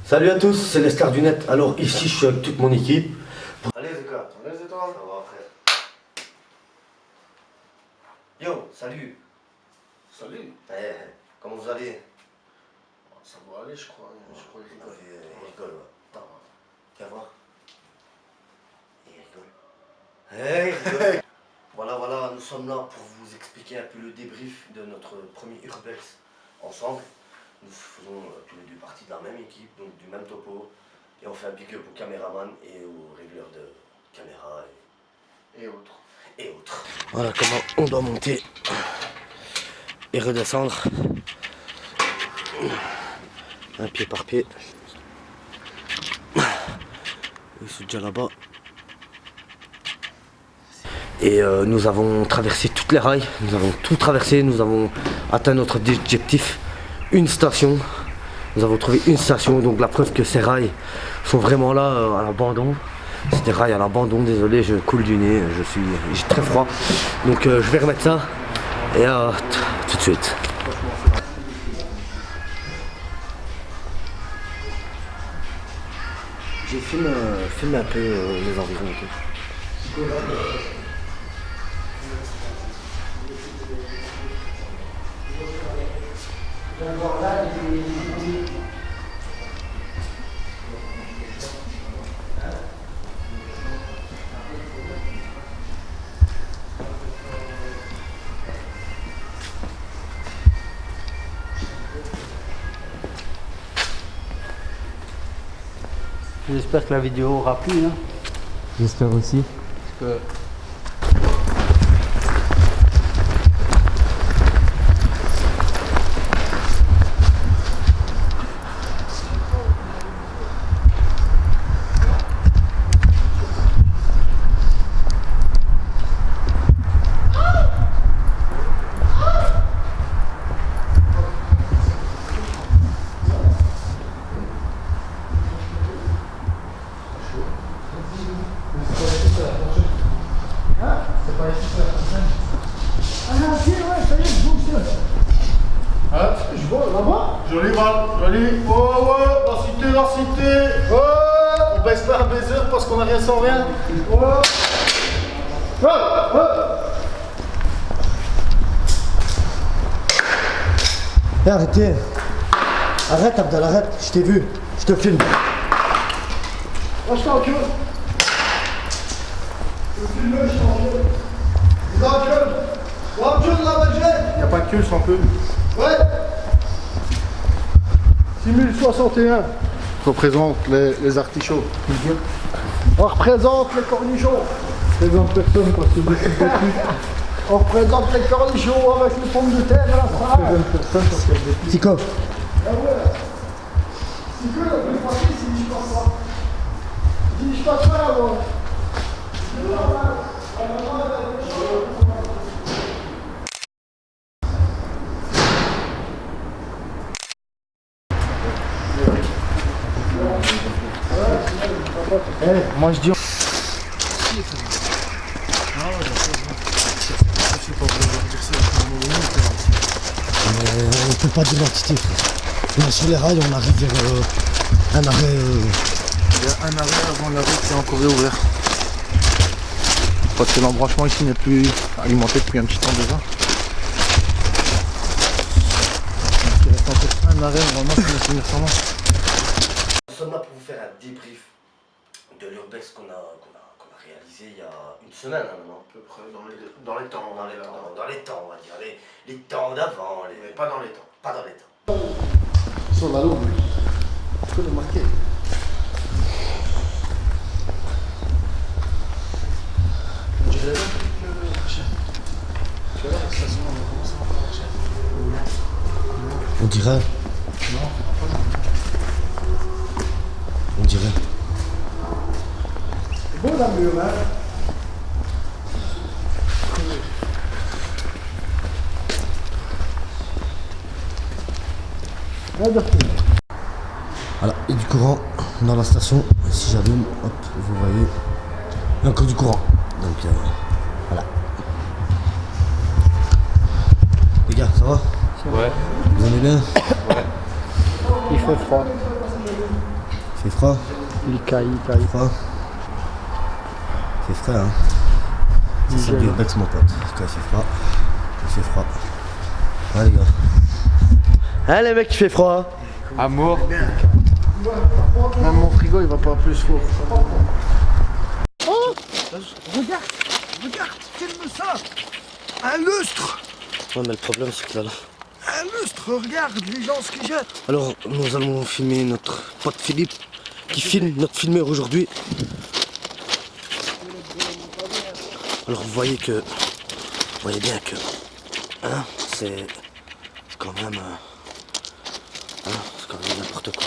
Salut à tous, c'est les stars du net. Alors ici je suis avec toute mon équipe. Allez Zeka, allez Zeka. Ça va frère. Yo, salut. Salut. Comment vous allez? Ça va aller je crois. Je crois qu'il rigole. Il rigole, ouais. Attends, viens voir. Il rigole. Hey, il rigole. Voilà, nous sommes là pour vous expliquer un peu le débrief de notre premier Urbex ensemble. Nous faisons tous les deux partie de la même équipe, donc du même topo. Et on fait un big up au caméraman et aux régleurs de caméra Et autres. Et autres. Voilà comment on doit monter et redescendre. Un pied par pied. Ils sont déjà là-bas. Et nous avons traversé toutes les rails, nous avons tout traversé, nous avons atteint notre objectif. Une station, nous avons trouvé une station, donc la preuve que ces rails sont vraiment là à l'abandon. C'est des rails à l'abandon, désolé, je coule du nez, j'ai très froid. Donc je vais remettre ça et tout de suite. J'ai filmé un peu les environs et tout. J'espère que la vidéo aura plu. Hein. J'espère aussi. Parce que... Je vois là-bas. Joli Val, joli. Oh ouais, la cité. Oh, on baisse pas un baiser parce qu'on a rien sans rien. Oh. Hey, arrêtez. Arrête Abdel, arrête, je t'ai vu, je te filme. Moi je t'encule. Je filme, je t'encule. Je t'encule. L'encule la Belgique. Y'a pas de queue sans queue. Ouais. 6061 représente les artichauts. On représente les cornichons. Présente personne parce que on représente les cornichons avec les pommes de terre à la phrase. On représente personne parce qu'il y a des petits. Tico. Ah ouais. Tico, la plus facile, c'est je passe pas. Si je passe pas avant. Moi je dis... On peut pas dire l'entité, frère. Là, sur les rails, on arrive vers un arrêt... Il y a un arrêt avant l'arrêt qui est encore réouvert. Parce que l'embranchement ici n'est plus alimenté depuis un petit temps déjà. Donc il reste encore un arrêt, normalement, qui va finir sans moi. Nous sommes là pour vous faire un débrief de l'urbex qu'on a réalisé il y a une semaine maintenant. À peu près dans les temps. Dans les temps, on va dire. Les temps d'avant. Mais pas dans les temps. Pas dans les temps. Sur la loupe, tu peux le marquer. On dirait là que le prochain. Tu vas voir, de toute façon, on va commencer à faire la chaîne. On dirait... Non, on va pas. On dirait... C'est beau la mur, hein. Voilà, et du courant dans la station, si j'allume, hop, vous voyez, il y a encore du courant. Donc voilà. Les gars, ça va? Ouais. Vous allez bien? Ouais. Il fait froid. C'est froid. Il caille. Froid. C'est frais, hein. C'est ça du Urbex, mon pote. Quand c'est froid. Il fait froid. Ouais, les gars. Hein, les mecs, il fait froid. Amour. Même mon frigo, il va pas plus fort. Oh, regarde, filme ça. Un lustre. Ouais, mais le problème, c'est que là. Un lustre, regarde les gens ce qu'ils jettent. Alors, nous allons filmer notre pote Philippe, qui filme notre filmeur aujourd'hui. Alors, vous voyez bien que, hein, c'est quand même, c'est quand même n'importe quoi.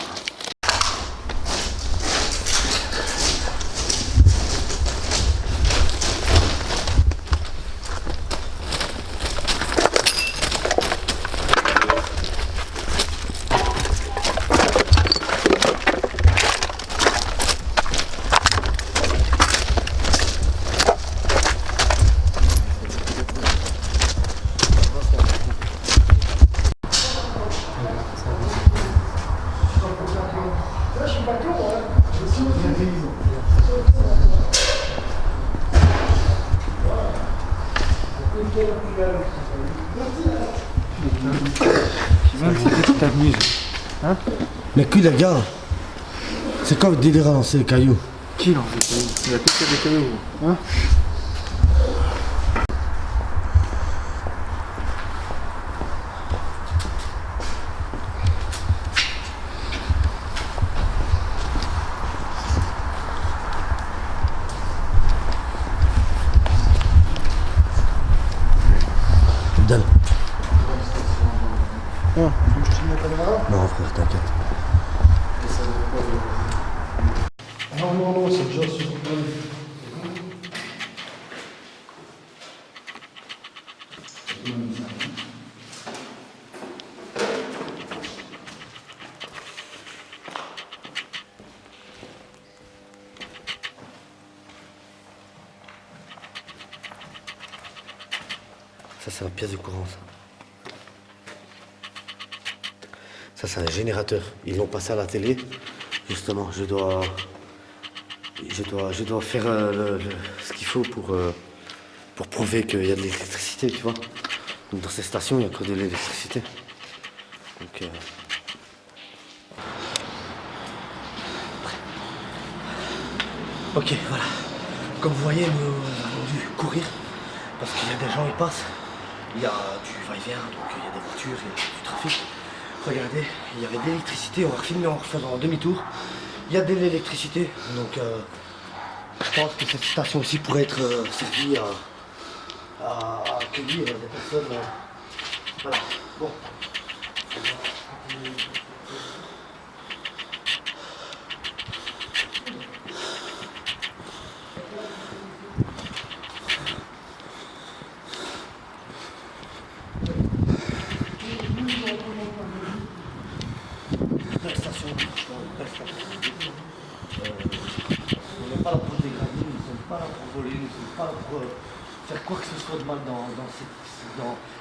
Mais qui les gars? C'est quoi le délire à lancer les cailloux? Qui lance des cailloux? Il y a tous des cailloux. Hein? Abdel. Ah, tu veux que je te mette la caméra? Non, frère, t'inquiète. Non, c'est déjà sur le plan. Ça, c'est la pièce du courant, ça. Ça, c'est un générateur. Ils l'ont passé à la télé. Justement, je dois faire ce qu'il faut pour prouver qu'il y a de l'électricité, tu vois. Donc, dans ces stations, il n'y a que de l'électricité. Donc, ok, voilà. Comme vous voyez, nous avons dû courir parce qu'il y a des gens, ils passent. Il y a du va-et-vient, donc il y a des voitures, il y a du trafic. Regardez, il y avait de l'électricité, on va filmer en faisant un demi-tour. Il y a de l'électricité, donc je pense que cette station aussi pourrait être servie à accueillir des personnes. Voilà, bon. Station, on n'est pas là pour dégrader, nous ne sommes pas là pour voler, nous ne sommes pas là pour faire quoi que ce soit de mal dans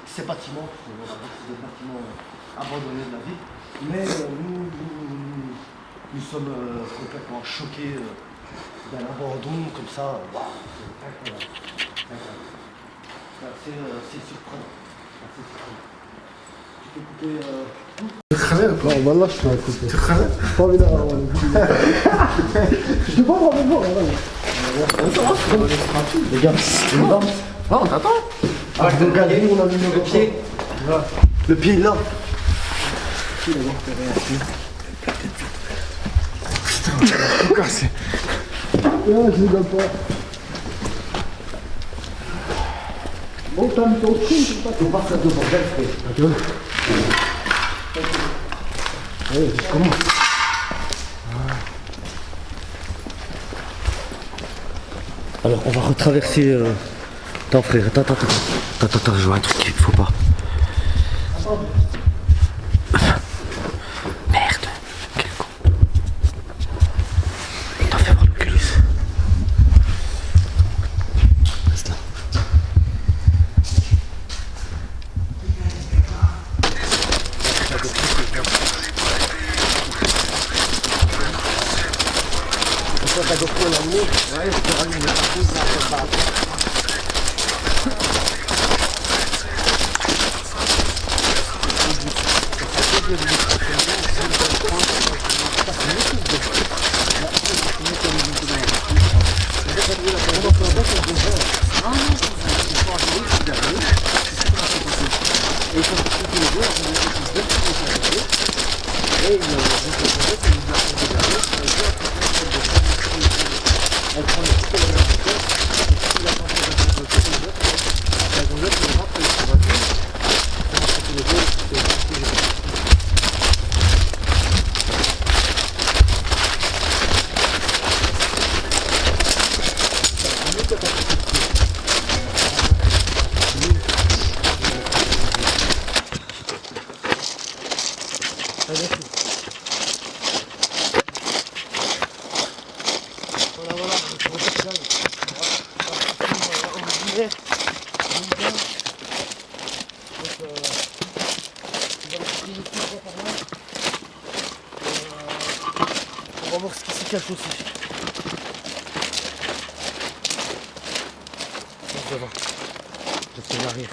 ces bâtiments. On a beaucoup de bâtiments abandonnés de la ville, mais nous sommes complètement choqués d'un abandon comme ça. C'est surprenant. Tu peux couper. Non, bah là, je te écouter. J'ai pas envie d'avoir le je te vois vraiment voir. Les gars, Non, t'attends. ah, regardez, on a mis le pied. Le pied là. Tout cassé. Non, je rigole pas. Oh, t'as mis ton cul, c'est pas. Faut pas faire de bordel, frère. Allez, je commence. Alors on va retraverser. Attends frère, attends, je vois un truc qu'il faut pas. Merde, quel con. T'as fait voir l'Oculus. Reste là. Toi, ta GoPro, elle est allumée? Ouais, je peux rallumer partout, ça va pas. On va voir ce qui se cache aussi. Ça va. Je fais l'arrière.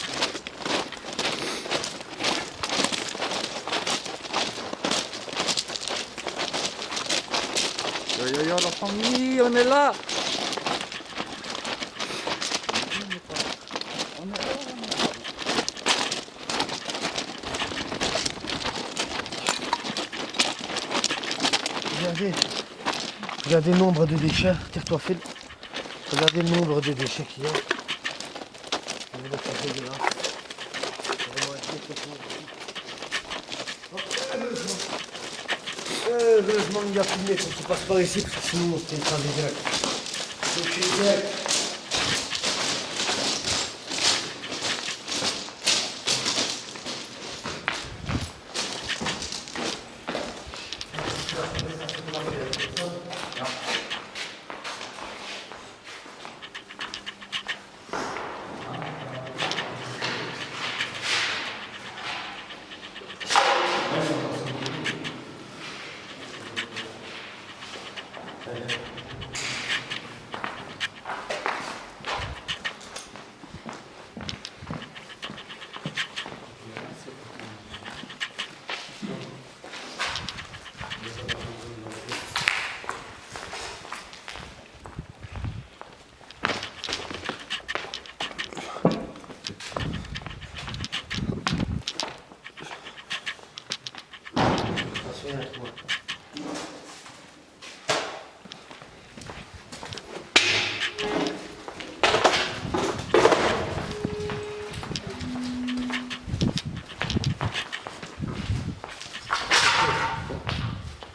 Yo yo yo la famille, on est là. Regardez le nombre de déchets. Tire-toi, Phil. Regardez le nombre de déchets qu'il y a. C'est dégueulasse. Heureusement il y a plus de métro qui passe par ici parce que sinon c'était une train de direct. Donc je suis direct.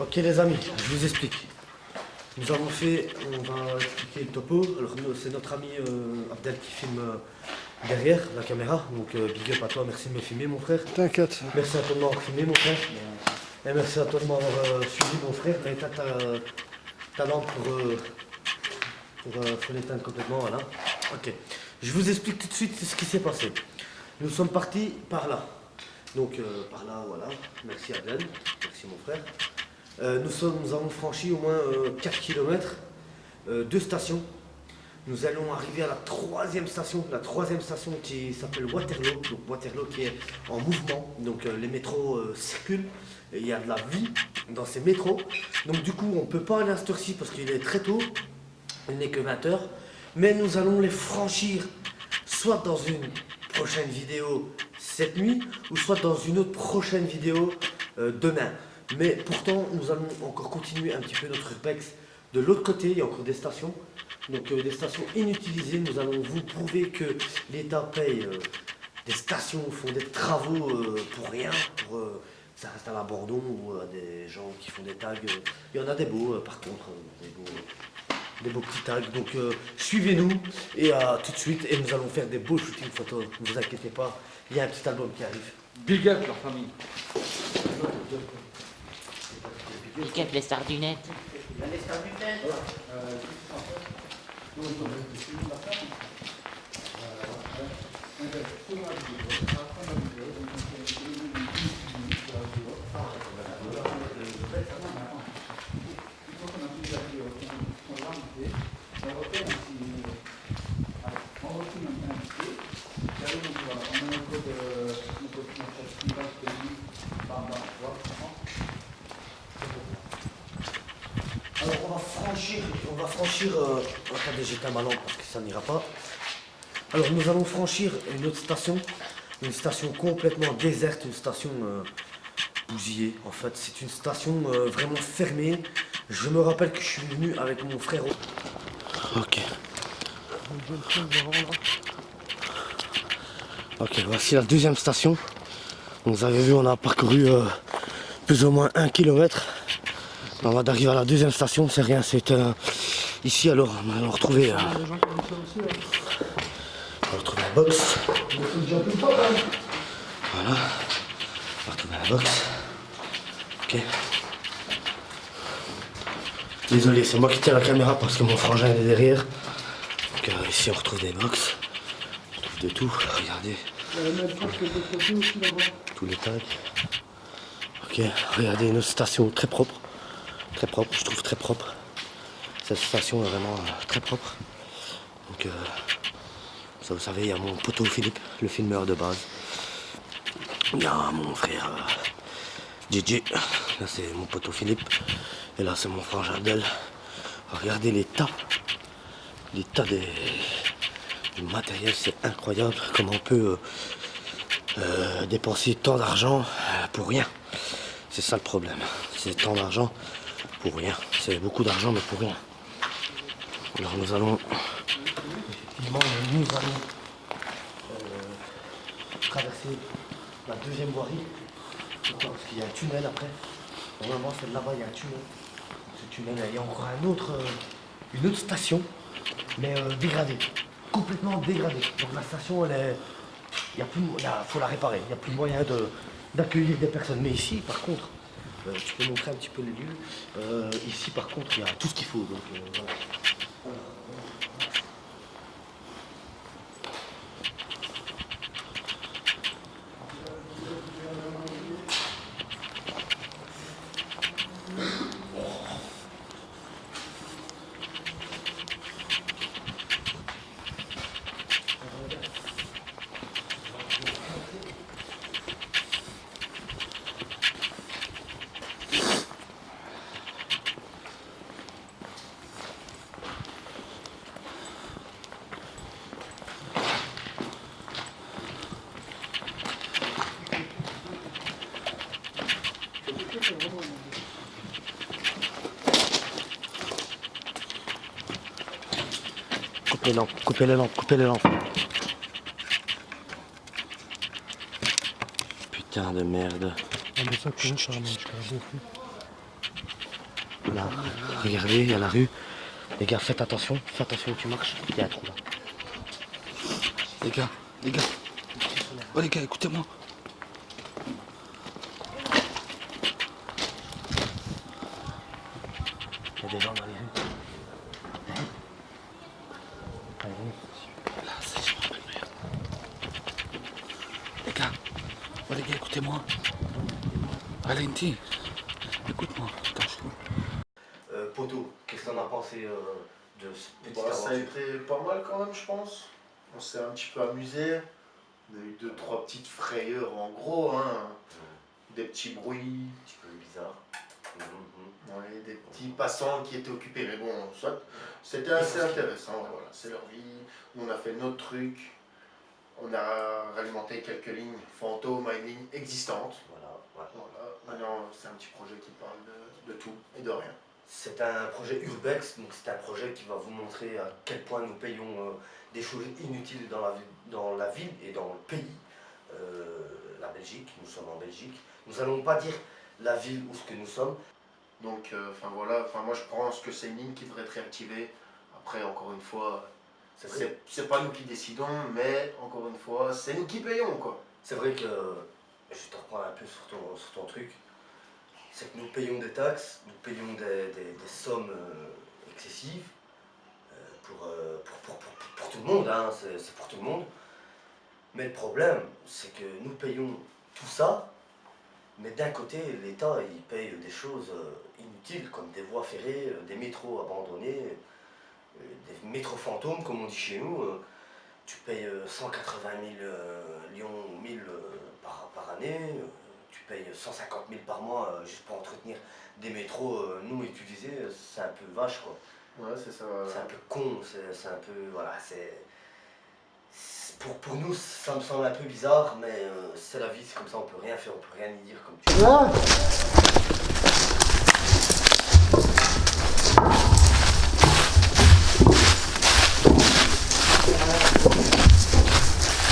Ok les amis, je vous explique. Nous avons fait, on va expliquer le topo. Alors c'est notre ami Abdel qui filme derrière la caméra. Donc big up à toi, merci de me filmer mon frère. T'inquiète. Merci à toi de m'avoir filmé mon frère. Et merci à toi de m'avoir suivi mon frère. Et t'as ta lampe faut l'éteindre complètement, voilà. Ok. Je vous explique tout de suite ce qui s'est passé. Nous sommes partis par là. Donc par là, voilà. Merci Abdel, merci mon frère. Nous avons franchi au moins 4 km, 2 stations. Nous allons arriver à la troisième station qui s'appelle Waterloo. Donc Waterloo qui est en mouvement, donc les métros circulent, et il y a de la vie dans ces métros. Donc du coup on ne peut pas aller à cette heure-ci parce qu'il est très tôt, il n'est que 20h. Mais nous allons les franchir soit dans une prochaine vidéo cette nuit, ou soit dans une autre prochaine vidéo demain. Mais pourtant, nous allons encore continuer un petit peu notre urbex de l'autre côté. Il y a encore des stations, donc des stations inutilisées. Nous allons vous prouver que l'État paye des stations, font des travaux pour rien, ça reste à l'abandon ou à des gens qui font des tags. Il y en a des beaux, par contre, des beaux petits tags. Donc suivez-nous et à tout de suite. Et nous allons faire des beaux shootings photos. Ne vous inquiétez pas, il y a un petit album qui arrive. Big up leur famille. Big up les sardinettes. franchir. Attendez, j'éteins ma lampe parce que ça n'ira pas. Alors nous allons franchir une autre station. Une station complètement déserte, une station bousillée. En fait, c'est une station vraiment fermée. Je me rappelle que je suis venu avec mon frère. Ok. Ok, voici la deuxième station. Vous avez vu, on a parcouru plus ou moins 1 km. On va d'arriver à la deuxième station, c'est rien, c'est ici alors on va retrouver. On va retrouver la box. Voilà. On va retrouver la box. Ok. Désolé, c'est moi qui tiens la caméra parce que mon frangin est derrière. Donc ici on retrouve des box. On retrouve de tout. Regardez. Tous les tags. Ok, regardez une station très propre. Très propre, je trouve très propre. Cette station est vraiment très propre. Donc ça vous savez, il y a mon poteau Philippe, le filmeur de base. Il y a mon frère JJ, là c'est mon poteau Philippe. Et là c'est mon frère Abdel. Regardez l'état du matériel, c'est incroyable comment on peut dépenser tant d'argent pour rien. C'est ça le problème, c'est tant d'argent pour rien. C'est beaucoup d'argent mais pour rien. Alors nous allons traverser la deuxième voirie. Parce qu'il y a un tunnel après. Normalement c'est là-bas, il y a un tunnel. Ce tunnel, il y a encore une autre station, mais dégradée. Complètement dégradée. Donc la station, faut la réparer. Il n'y a plus moyen d'accueillir des personnes. Mais ici, par contre, tu peux montrer un petit peu les lieux. Ici, par contre, il y a tout ce qu'il faut. Donc, voilà. Coupez les lampes. Putain de merde. Là, regardez, il y a la rue. Les gars, faites attention où tu marches. Il y a un trou là. Les gars. Oh les gars, écoutez-moi. Il y a des gens dans les rues. Là, c'est super merde. Les gars, écoutez-moi. Valentin, écoute-moi. Poto, qu'est-ce qu'on a pensé de ce petit Ça a été pas mal quand même, je pense. On s'est un petit peu amusé. On a eu 2-3 petites frayeurs en gros, hein. Des petits bruits. Un petit peu bizarre. Ouais, des petits passants qui étaient occupés. Mais bon, c'était assez intéressant. Voilà, c'est leur vie. Nous, on a fait notre truc. On a alimenté quelques lignes fantômes à une ligne existante. Voilà. Maintenant, c'est un petit projet qui parle de tout et de rien. C'est un projet Urbex, donc c'est un projet qui va vous montrer à quel point nous payons des choses inutiles dans la ville et dans le pays. La Belgique, nous sommes en Belgique. Nous n'allons pas dire la ville où ce que nous sommes. Donc, voilà, moi je pense que c'est une ligne qui devrait être réactivée. Après, encore une fois, c'est pas nous qui décidons, mais encore une fois, c'est nous qui payons, quoi. C'est vrai que, je te reprends un peu sur ton truc, c'est que nous payons des taxes, nous payons des sommes excessives pour tout le monde, hein, c'est pour tout le monde. Mais le problème, c'est que nous payons tout ça, mais d'un côté, l'État, il paye des choses inutiles, comme des voies ferrées, des métros abandonnés, des métros fantômes, comme on dit chez nous. Tu payes 180 000 lions 1000 par année, tu payes 150 000 par mois juste pour entretenir des métros non utilisés, c'est un peu vache, quoi. Ouais, c'est ça. C'est un peu con, c'est un peu. Voilà, pour nous, ça me semble un peu bizarre, mais c'est la vie, c'est comme ça, on peut rien faire, on peut rien y dire comme tu veux. Ah,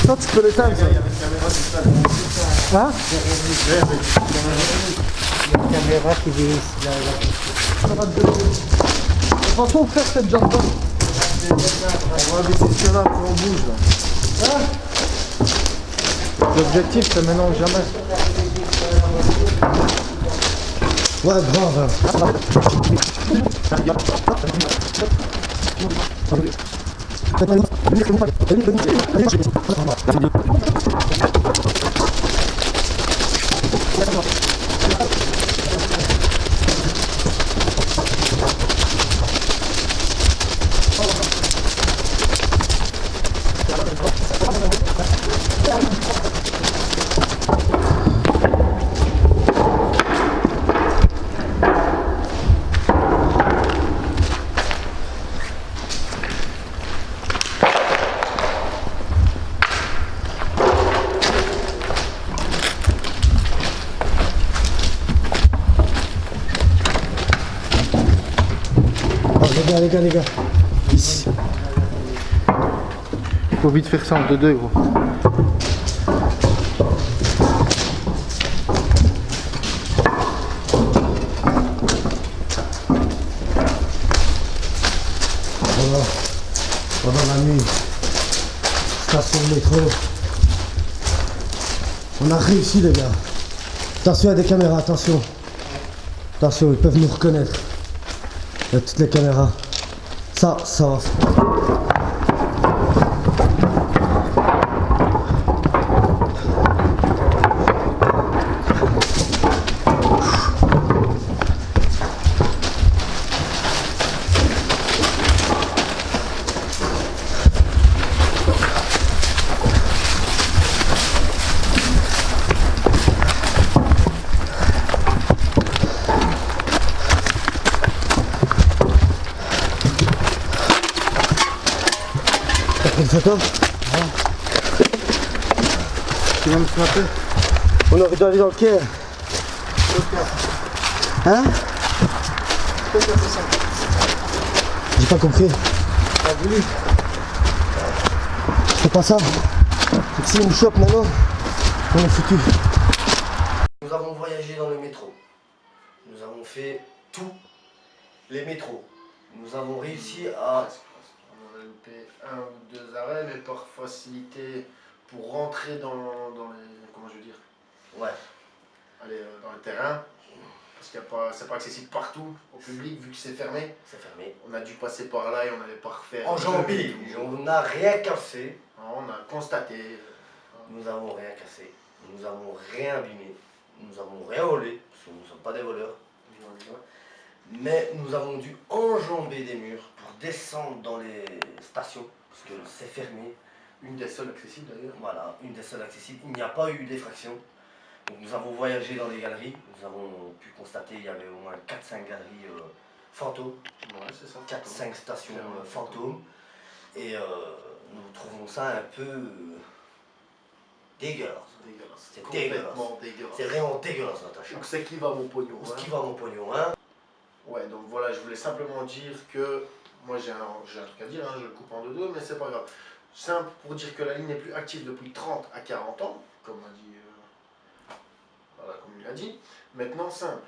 ça, tu peux l'éteindre, ça. Hein? La caméra qui vient ici, là. Ça va te détruire. De toute façon, frère, c'est déjà dedans. On va visiter là, on bouge là. Hein? L'objectif, c'est maintenant ou jamais. Ouais, grave. Les gars, ici. Faut vite faire ça en 2-2, gros. Voilà. Pendant la nuit, station de métro. On a réussi, les gars. Attention, il y a des caméras, attention. Attention, ils peuvent nous reconnaître. Il y a toutes les caméras. Ça va. Une photo? Tu vas me snapper? On aurait dû aller dans le quai. Hein? J'ai pas compris. T'as voulu? C'est pas ça. Si on me chope maintenant, on est foutu. Nous avons voyagé dans le métro. Nous avons fait tous les métros. Nous avons réussi à... On a loupé 1 ou 2 arrêts, mais par facilité pour rentrer dans les. Comment je veux dire? Ouais. Aller dans le terrain. Parce qu'il y a pas, c'est pas accessible partout au public vu que c'est fermé. C'est fermé. On a dû passer par là et on n'allait pas refaire. Enjambé. On n'a rien cassé. On a constaté. Nous n'avons rien cassé. Nous n'avons rien abîmé. Nous n'avons rien volé. Parce que nous ne sommes pas des voleurs. Mais nous avons dû enjamber des murs pour descendre dans les stations. Parce que c'est fermé. Une des seules accessibles d'ailleurs. Voilà, une des seules accessibles. Il n'y a pas eu d'effraction. Donc nous avons voyagé dans les galeries. Nous avons pu constater qu'il y avait au moins 4-5 galeries fantômes. Ouais, c'est ça. 4-5 stations fantômes. Et nous trouvons ça un peu dégueulasse. C'est dégueulasse. Complètement dégueulasse. C'est vraiment dégueulasse, Natacha. Donc c'est qui va mon pognon. Où est-ce qui va mon pognon, hein? Ouais, donc voilà, je voulais simplement dire que moi j'ai un truc à dire, hein, je le coupe en deux, mais c'est pas grave. Simple pour dire que la ligne n'est plus active depuis 30 à 40 ans, comme a dit, voilà, comme il a dit. Maintenant, simple.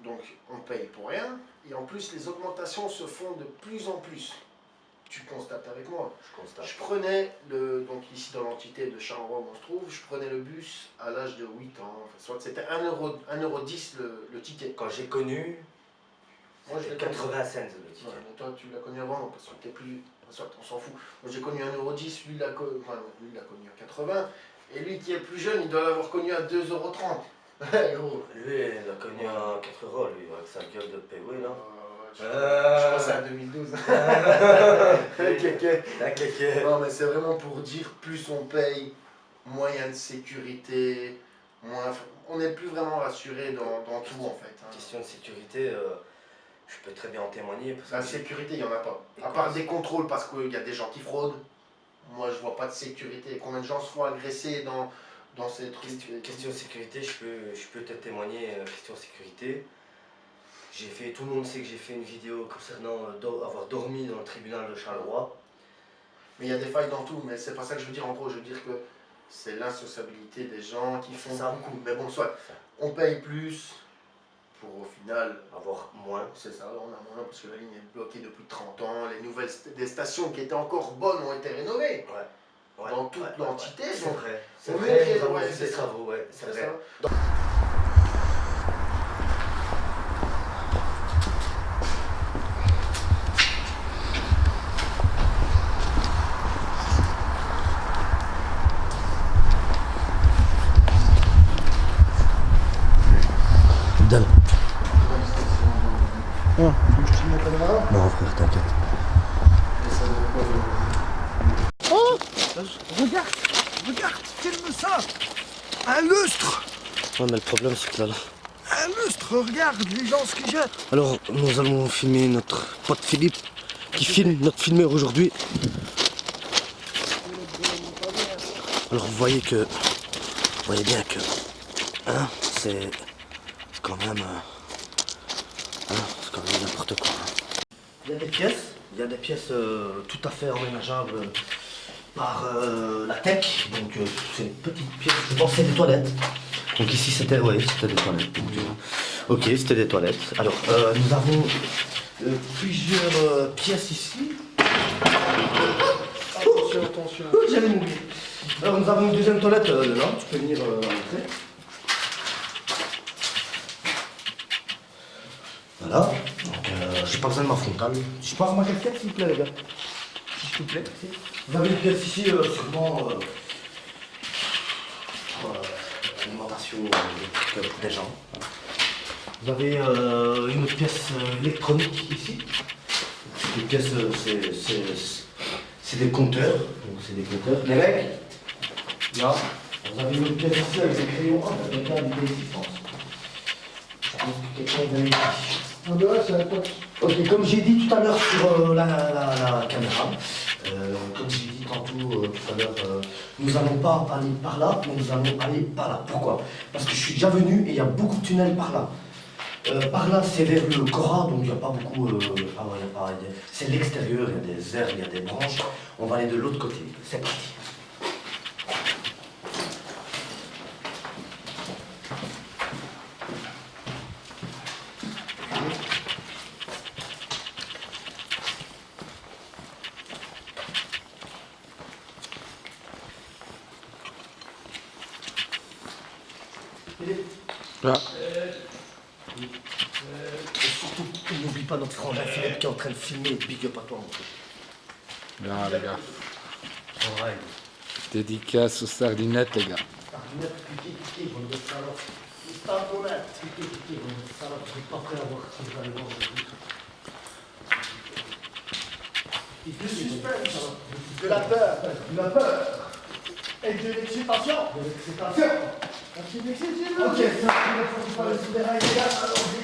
Donc on paye pour rien, et en plus les augmentations se font de plus en plus. Tu constates avec moi. Je constate. Je prenais donc ici dans l'entité de Charleroi où on se trouve, je prenais le bus à l'âge de 8 ans. Enfin, soit c'était 1,10€ le ticket. Quand j'ai connu, Moi, je l'ai 80 cents le ticket. Ouais, mais toi, tu l'as connu avant, donc parce que t'es plus. On s'en fout. Moi, j'ai connu 1,10€, lui, il l'a connu à 80. Et lui qui est plus jeune, il doit l'avoir connu à 2,30€. Gros. Lui, il a connu à 4€, lui, avec sa gueule de PW, là. Je crois que c'est en 2012. La kéké. Non, mais c'est vraiment pour dire plus on paye, moins il y a de sécurité, moins. On n'est plus vraiment rassuré dans tout en fait. Hein. Question de sécurité, je peux très bien en témoigner. Parce La que sécurité, il n'y en a pas. À part des contrôles parce qu'il y a des gens qui fraudent, moi je vois pas de sécurité. Combien de gens se font agresser dans ces trucs? Question sécurité, je peux te témoigner, question sécurité. Tout le monde sait que j'ai fait une vidéo concernant avoir dormi dans le tribunal de Charleroi. Mais il y a des failles dans tout, mais c'est pas ça que je veux dire. En gros, je veux dire que c'est l'insociabilité des gens qui font Ça. beaucoup. Mais bon, soit, on paye plus pour au final Avoir moins. c'est ça, on a moins parce que la ligne est bloquée depuis 30 ans. Les nouvelles des stations qui étaient encore bonnes ont été rénovées. Ouais, Dans toute l'entité, C'est donc, vrai. C'est on vrai, mérite, nous avons ouais, fait c'est des ça. travaux, ouais, c'est C'est vrai. ça. Donne. Ah, je filme la caméra. Non, frère, t'inquiète. Oh, regarde, filme ça. Un lustre, Ouais, mais le problème, c'est que là. un lustre, regarde les gens ce qu'ils jettent. Alors, nous allons filmer notre pote Philippe, qui filme notre filmeur aujourd'hui. Alors, vous voyez bien que, hein, c'est quand même, c'est quand même n'importe quoi. Il y a des pièces tout à fait emménageables par la tech. Donc, c'est une petite pièce, je pense que c'est des toilettes. Donc ici c'était des toilettes. Donc, ok, c'était des toilettes. Alors nous avons plusieurs pièces ici. Attention. J'allais mourir. Alors nous avons une deuxième toilette là, tu peux venir montrer. Voilà. Donc j'ai pas besoin de ma frontale. Je peux avoir ma casquette s'il vous plaît les gars. S'il vous plaît. Vous avez une pièce ici sûrement alimentation des gens. Vous avez une autre pièce électronique ici. Les pièces, c'est des compteurs. Donc c'est des compteurs. Les mecs, là, vous avez une autre pièce ici avec des crayons. Ah, quelqu'un a habité ici, je pense. Je pense que quelqu'un vient ici. Ah ben là, c'est la pote. Ok, comme j'ai dit tout à l'heure sur la caméra, comme j'ai dit tantôt tout à l'heure, nous n'allons pas aller par là, mais nous allons aller par là. Pourquoi? Parce que je suis déjà venu et il y a beaucoup de tunnels par là. Par là, c'est vers le Cora, donc il n'y a pas beaucoup. C'est l'extérieur, il y a des herbes, il y a des branches. On va aller de l'autre côté. C'est parti. Là. Et surtout, n'oublie pas notre frangin Philippe qui est en train de filmer. Big up à toi, mon frère. Bien les gars. Ouais. Dédicace aux sardinettes les gars. Sardinette, cliquez, bande de salopes. C'est pas pour là. Cliquez, bande de salopes. Je suis pas prêt à voir ce que vous allez voir aujourd'hui. Du suspense, de la peur et de l'excitation. Un petit excitation. Ok, ça, il faut parler sous les rails, les gars. Allons-y.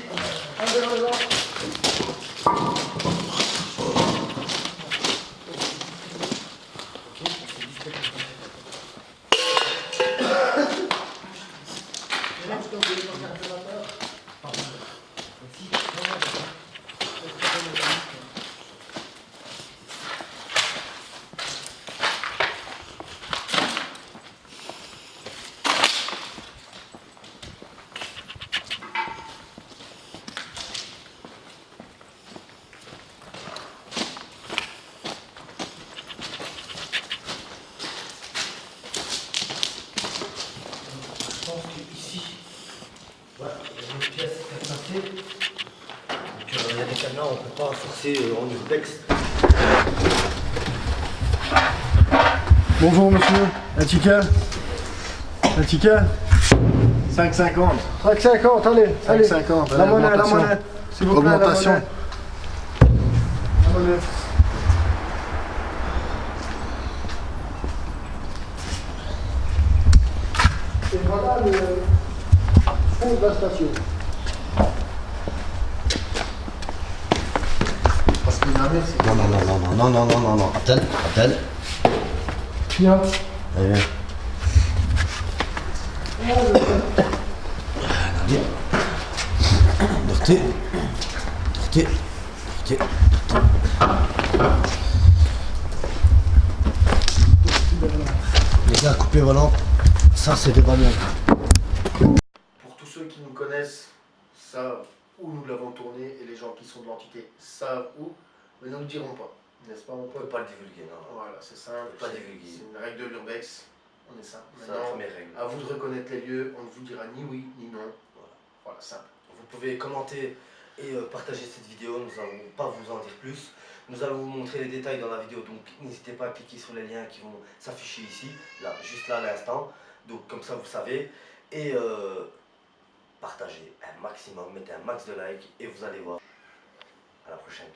Allez. Je pense qu'ici, voilà, il y a une pièce cadenassée. Donc il y a des cadenas, on ne peut pas forcer en urbex. Bonjour monsieur, un ticket. Un ticket 5,50. 5,50, allez, allez. 5,50, La monnaie, s'il vous plaît, Augmentation. la monnaie. Et voilà le fond de la station. merci. Non, non, non, non, non, non, non, non, non. Attends, attends. Viens. Allez, viens. Allez. Dortez. Dortez. Dortez. Les gars, coupez volant. Ça, c'est des bagnoles. Pour tous ceux qui nous connaissent, savent où nous l'avons tourné et les gens qui sont de l'entité savent où, mais nous ne dirons pas. N'est-ce pas, mon On peut pote? pas le divulguer, non. Voilà, c'est simple. Pas divulguer. C'est une règle de l'urbex. On est simple. C'est la Maintenant, première règle. à vous de reconnaître les lieux, on ne vous dira ni oui ni non. Voilà, simple. Vous pouvez commenter et partager cette vidéo, nous n'allons pas vous en dire plus. Nous allons vous montrer les détails dans la vidéo, donc n'hésitez pas à cliquer sur les liens qui vont s'afficher ici, là, juste là à l'instant. Donc comme ça vous savez. Et partagez un maximum, mettez un max de likes et vous allez voir. À la prochaine.